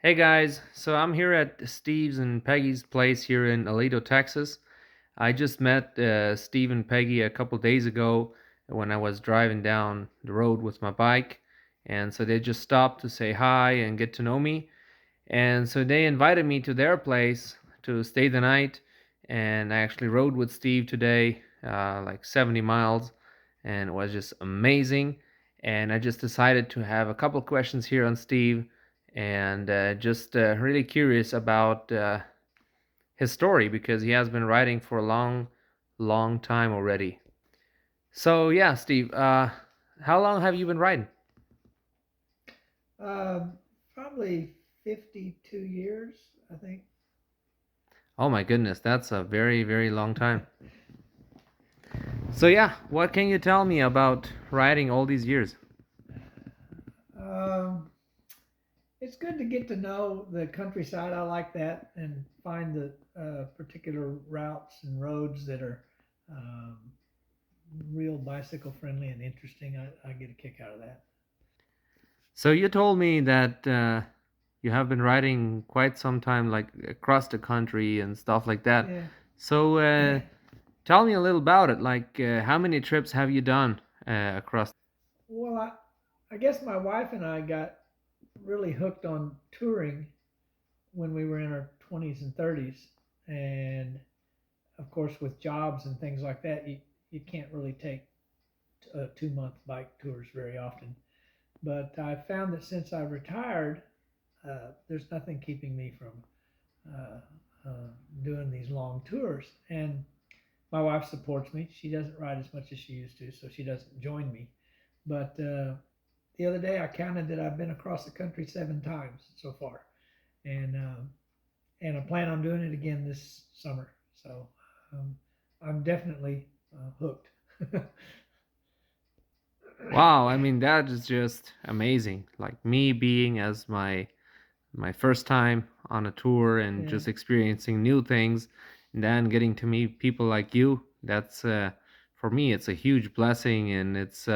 Hey guys, so I'm here at Steve's and Peggy's place here in Aledo, Texas. I just met Steve and Peggy a couple days ago when I was driving down the road with my bike, and so they just stopped to say hi and get to know me. And so they invited me to their place to stay the night, and I actually rode with Steve today, like 70 miles, and it was just amazing. And I just decided to have a couple questions here on Steve, and just really curious about his story because he has been riding for a long, long time already. So yeah, Steve, how long have you been riding? Probably 52 years, I think. Oh my goodness, that's a very, very long time. So yeah, what can you tell me about riding all these years? Um, it's good to get to know the countryside. I like that and find the particular routes and roads that are um, real bicycle friendly and interesting. I get a kick out of that. So you told me that you have been riding quite some time, like across the country and stuff like that. Yeah. So tell me a little about it. Like, how many trips have you done across? Well, I guess my wife and I got really hooked on touring when we were in our 20s and 30s. And of course, with jobs and things like that, you can't really take 2 month bike tours very often. But I found that since I retired, there's nothing keeping me from uh, uh, doing these long tours. And my wife supports me. She doesn't ride as much as she used to, so she doesn't join me. But the other day I counted that I've been across the country 7 times so far, and and I plan on doing it again this summer. So um, I'm definitely hooked. Wow, I mean that is just amazing. Like me being as my first time on a tour and Yeah, just experiencing new things, and then getting to meet people like you. That's for me, it's a huge blessing, and it's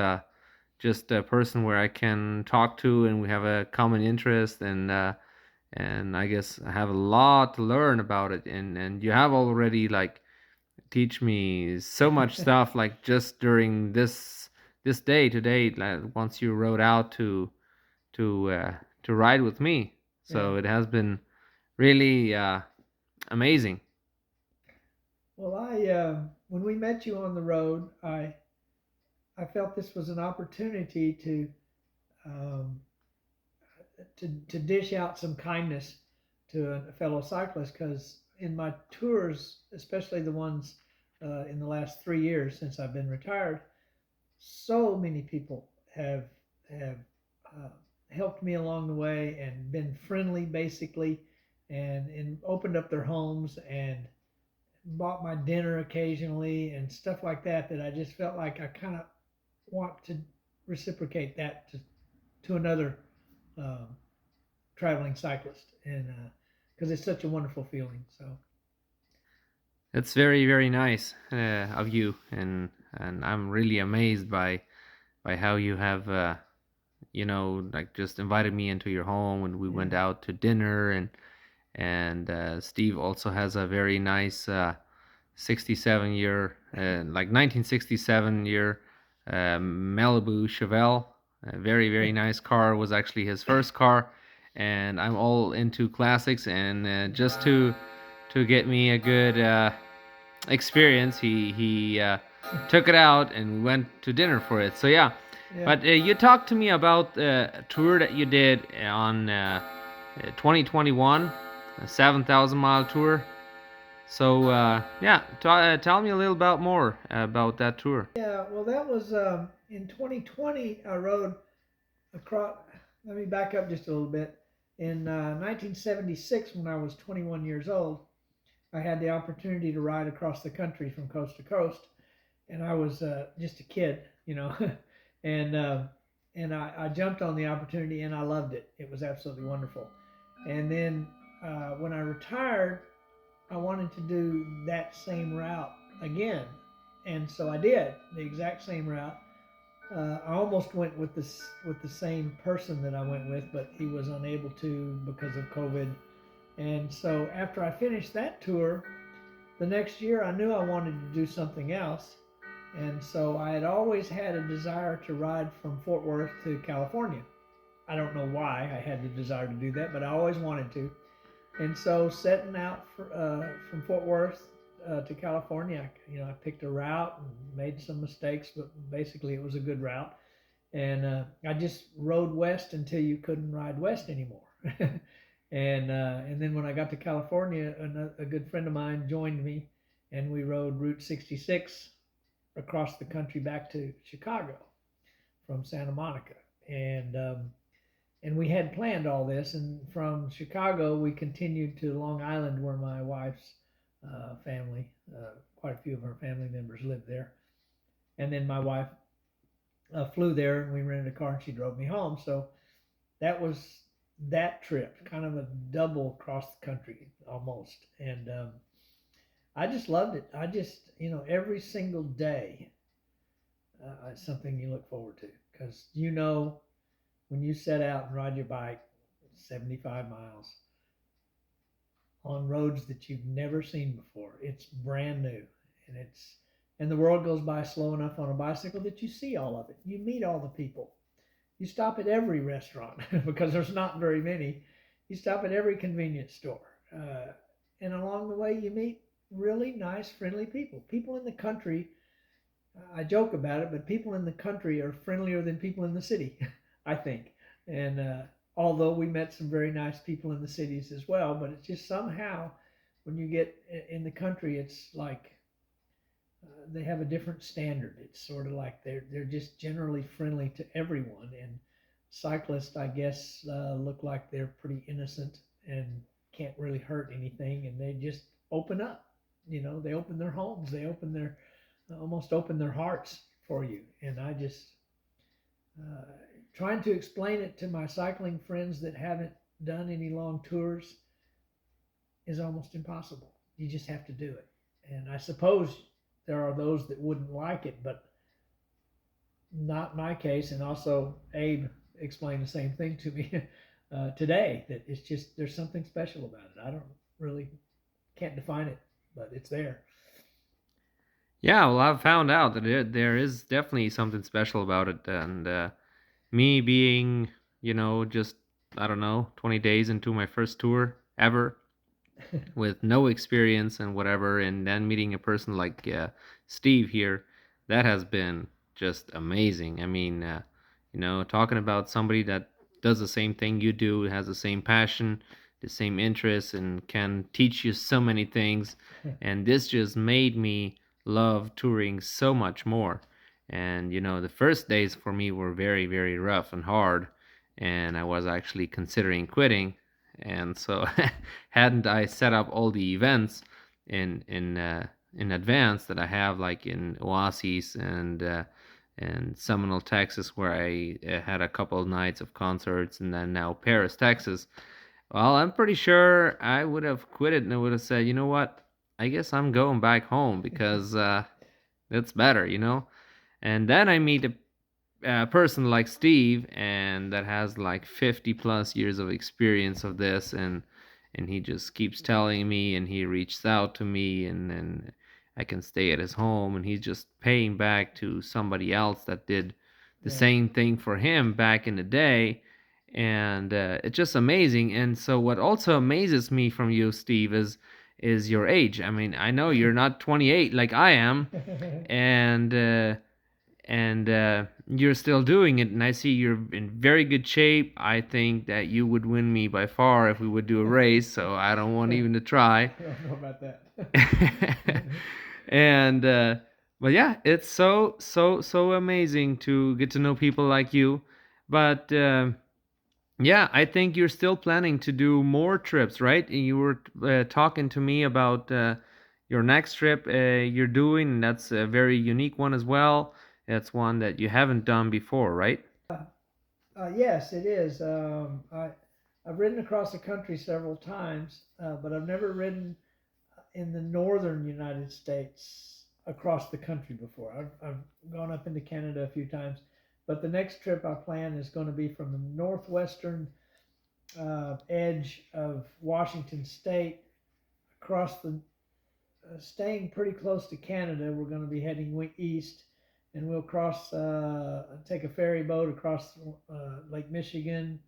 just a person where I can talk to, and we have a common interest, and I guess I have a lot to learn about it. And you have already like teach me so much stuff, like just during this day today, like once you rode out to uh, to ride with me. yeah. So it has been really amazing. Well, I when we met you on the road, I felt this was an opportunity um, to dish out some kindness to a fellow cyclist because in my tours, especially the ones in the last 3 years since I've been retired, so many people have uh, helped me along the way and been friendly basically and opened up their homes and bought my dinner occasionally and stuff like that that I just felt like I kind of want to reciprocate that to another um, traveling cyclist and because it's such a wonderful feeling. So It's very very nice of you, and I'm really amazed by how you have like just invited me into your home and we yeah, went out to dinner, and Steve also has a very nice 67 year like 1967 year Malibu Chevelle. A very very nice car, was actually his first car, and I'm all into classics, and just to get me a good experience, he took it out and we went to dinner for it. So yeah, yeah. but you talked to me about a tour that you did on 2021, a 7,000 mile tour. So yeah, tell me a little about more about that tour. Yeah, well, that was in 2020. I rode across. Let me back up just a little bit. In 1976, when I was 21 years old, I had the opportunity to ride across the country from coast to coast, and I was just a kid, and I jumped on the opportunity and I loved it. It was absolutely wonderful. And then when I retired, I wanted to do that same route again, and so I did the exact same route. I almost went with the same person that I went with, but he was unable to because of COVID. And so after I finished that tour, the next year I knew I wanted to do something else. And so I had always had a desire to ride from Fort Worth to California. I don't know why I had the desire to do that, but I always wanted to. And so setting out from Fort Worth to California, I picked a route and made some mistakes, but basically it was a good route. And I just rode west until you couldn't ride west anymore. And then when I got to California, a good friend of mine joined me, and we rode Route 66 across the country back to Chicago from Santa Monica. And we had planned all this. And from Chicago, we continued to Long Island, where my wife's family, quite a few of her family members lived there. And then my wife flew there, and we rented a car, and she drove me home. So that was that trip, kind of a double across the country almost. And I just loved it. I just, every single day, it's something you look forward to because when you set out and ride your bike 75 miles on roads that you've never seen before, it's brand new, and the world goes by slow enough on a bicycle that you see all of it. You meet all the people. You stop at every restaurant because there's not very many. You stop at every convenience store, and along the way you meet really nice, friendly people. People in the country, I joke about it, but people in the country are friendlier than people in the city, I think. And although we met some very nice people in the cities as well, but it's just somehow when you get in the country, it's like they have a different standard. It's sort of like they're just generally friendly to everyone. And cyclists, I guess, look like they're pretty innocent and can't really hurt anything, and they just open up. They open their homes, they almost open their hearts for you. And I just uh, trying to explain it to my cycling friends that haven't done any long tours is almost impossible. You just have to do it. And I suppose there are those that wouldn't like it, but not my case. And also, Abe explained the same thing to me today, that it's just there's something special about it. I don't really can't define it, but it's there. Yeah, well, I've found out that there is definitely something special about it, and me being, just I don't know, 20 days into my first tour ever, with no experience and whatever, and then meeting a person like Steve here, that has been just amazing. I mean, talking about somebody that does the same thing you do, has the same passion, the same interests, and can teach you so many things. And this just made me love touring so much more. And, the first days for me were very, very rough and hard. And I was actually considering quitting. And so hadn't I set up all the events in advance that I have, like in Oasis and Seminole, Texas, where I had a couple of nights of concerts, and then now Paris, Texas. Well, I'm pretty sure I would have quit it and I would have said, you know what? I guess I'm going back home because it's better. And then I meet a person like Steve, and that has like 50 plus years of experience of this, and he just keeps telling me, and he reaches out to me, and then I can stay at his home, and he's just paying back to somebody else that did the Yeah. same thing for him back in the day. And it's just amazing. And so what also amazes me from you, Steve, is your age. I mean, I know you're not 28 like I am, and you're still doing it, and I see you're in very good shape. I think that you would win me by far if we would do a race, so I don't want even to try. I don't know about that. And but yeah, it's so amazing to get to know people like you. But yeah, I think you're still planning to do more trips, right? You were talking to me about your next trip you're doing, and that's a very unique one as well. It's one that you haven't done before, right? Yes, it is. I've ridden across the country several times, but I've never ridden in the northern United States across the country before. I've gone up into Canada a few times, But the next trip I plan is going to be from the northwestern edge of Washington State across the staying pretty close to Canada. We're going to be heading east, and we'll take a ferry boat across Lake Michigan,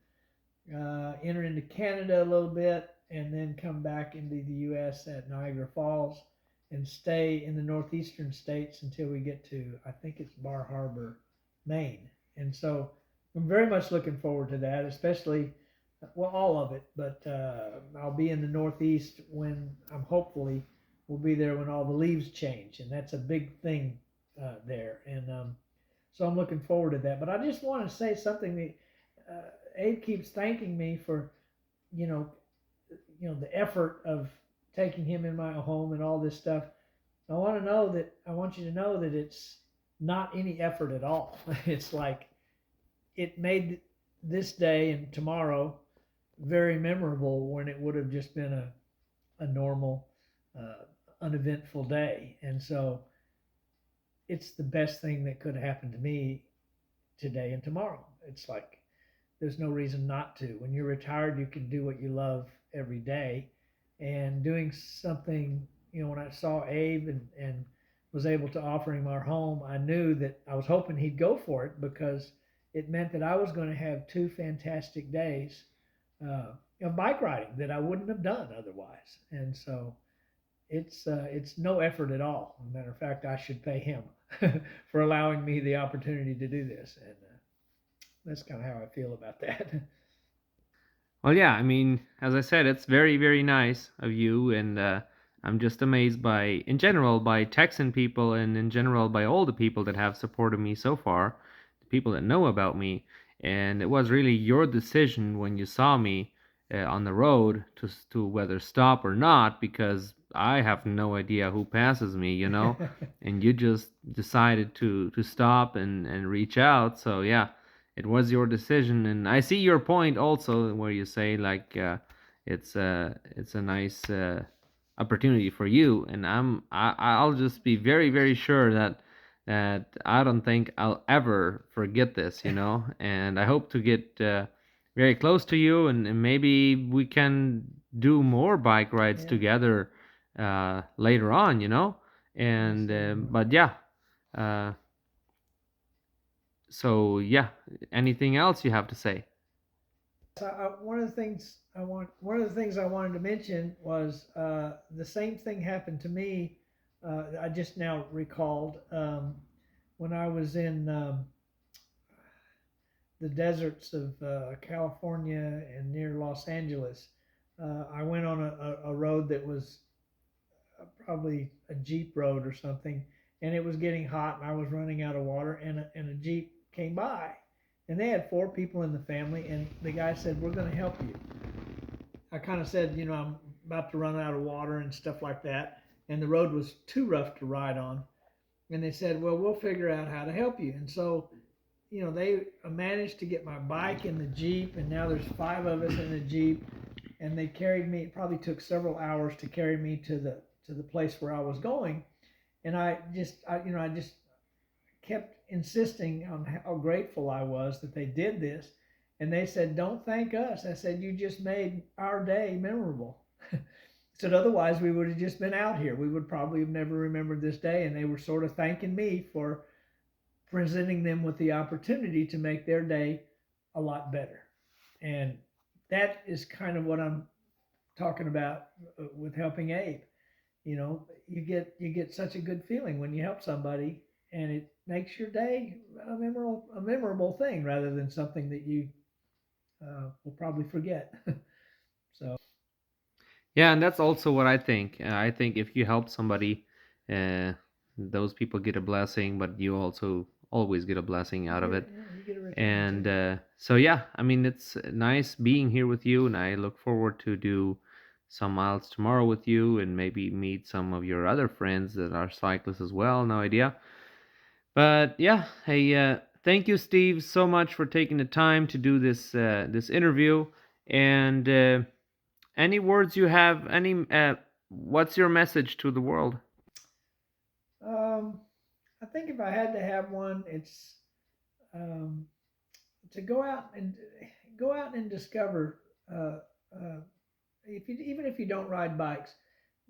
enter into Canada a little bit, and then come back into the U.S. at Niagara Falls and stay in the northeastern states until we get to, I think it's Bar Harbor, Maine. And so I'm very much looking forward to that, especially, well, all of it, but I'll be in the Northeast when I'm hopefully will be there when all the leaves change, and that's a big thing there. And so I'm looking forward to that. But I just want to say something that Abe keeps thanking me for, you know, the effort of taking him in my home and all this stuff. I want you to know that it's not any effort at all. It's like it made this day and tomorrow very memorable when it would have just been a normal, uh, uneventful day. And so it's the best thing that could happen to me today and tomorrow. It's like there's no reason not to. When you're retired, you can do what you love every day. And doing something, when I saw Abe and was able to offer him our home, I knew that I was hoping he'd go for it because it meant that I was going to have 2 fantastic days of bike riding that I wouldn't have done otherwise. And so it's no effort at all. As a matter of fact, I should pay him for allowing me the opportunity to do this. And that's kind of how I feel about that. Well, yeah, I mean, as I said, it's very, very nice of you, and I'm just amazed by, in general, by Texan people, and in general by all the people that have supported me so far, the people that know about me, and it was really your decision when you saw me on the road to whether stop or not, because I have no idea who passes me, and you just decided to stop and reach out. So yeah, it was your decision, and I see your point also where you say like it's a nice opportunity for you, and I'll just be very, very sure that I don't think I'll ever forget this, and I hope to get very close to you, and maybe we can do more bike rides Yeah, together later on, most and certainly. but yeah. Uh, so yeah, anything else you have to say? So one of the things I wanted to mention was the same thing happened to me. I just now recalled when I was in the deserts of California and near Los Angeles. I went on a road that was probably a Jeep road or something, and it was getting hot, and I was running out of water, and a Jeep came by, and they had 4 people in the family, and the guy said, "We're going to help you." I kind of said, I'm about to run out of water and stuff like that, and the road was too rough to ride on, and they said, "Well, we'll figure out how to help you." And so they managed to get my bike in the Jeep, and now there's 5 of us in the Jeep, and they carried me. It probably took several hours to carry me to the place where I was going, and I just kept insisting on how grateful I was that they did this, and they said, "Don't thank us." I said, "You just made our day memorable." I said, "Otherwise, we would have just been out here. We would probably have never remembered this day." And they were sort of thanking me for presenting them with the opportunity to make their day a lot better. And that is kind of what I'm talking about with helping Abe. You get such a good feeling when you help somebody, and it makes your day a memorable thing rather than something that you will probably forget. So Yeah, and that's also what I think. I think if you help somebody, uh, those people get a blessing, but you also always get a blessing you out of get it. yeah, you get a return And too. so yeah, I mean, it's nice being here with you, and I look forward to do some miles tomorrow with you, and maybe meet some of your other friends that are cyclists as well. No idea. But yeah, hey, thank you, Steve, so much for taking the time to do this interview. And any words you have? What's your message to the world? Um, I think if I had to have one, it's um, to go out and discover. Uh, if you, even if you don't ride bikes,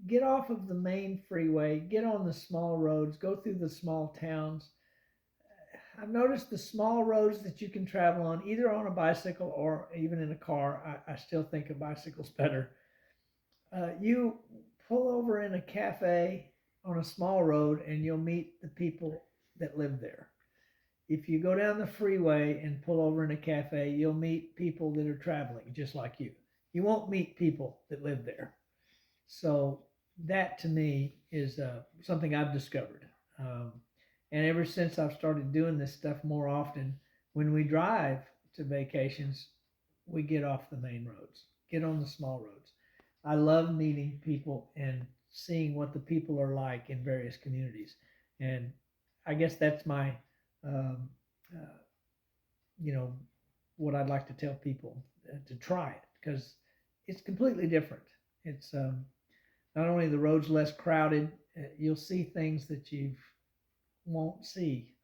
get off of the main freeway, get on the small roads, go through the small towns. I've noticed the small roads that you can travel on, either on a bicycle or even in a car. I still think a bicycle's better. You pull over in a cafe on a small road and you'll meet the people that live there. If you go down the freeway and pull over in a cafe, you'll meet people that are traveling just like you. You won't meet people that live there. So that to me is something I've discovered. Um, and ever since I've started doing this stuff more often, when we drive to vacations, we get off the main roads, get on the small roads. I love meeting people and seeing what the people are like in various communities. And I guess that's my, um, uh, you know, what I'd like to tell people to try it because it's completely different. It's not only the roads less crowded, you'll see things that you won't see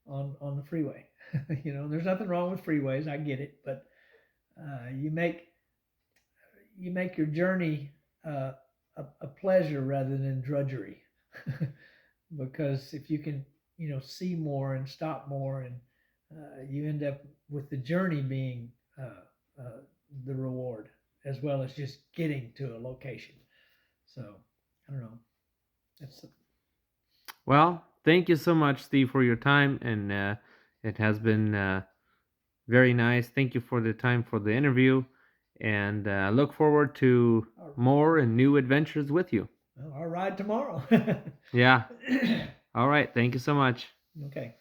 on the freeway. There's nothing wrong with freeways. I get it, but you make your journey a pleasure rather than drudgery. Because if you can, see more and stop more, and you end up with the journey being uh, the reward as well as just getting to a location. So I don't know. That's Well, thank you so much, Steve, for your time, and it has been very nice. Thank you for the time for the interview, and look forward to more and new adventures with you. our ride tomorrow. Yeah. All right. Thank you so much. Okay.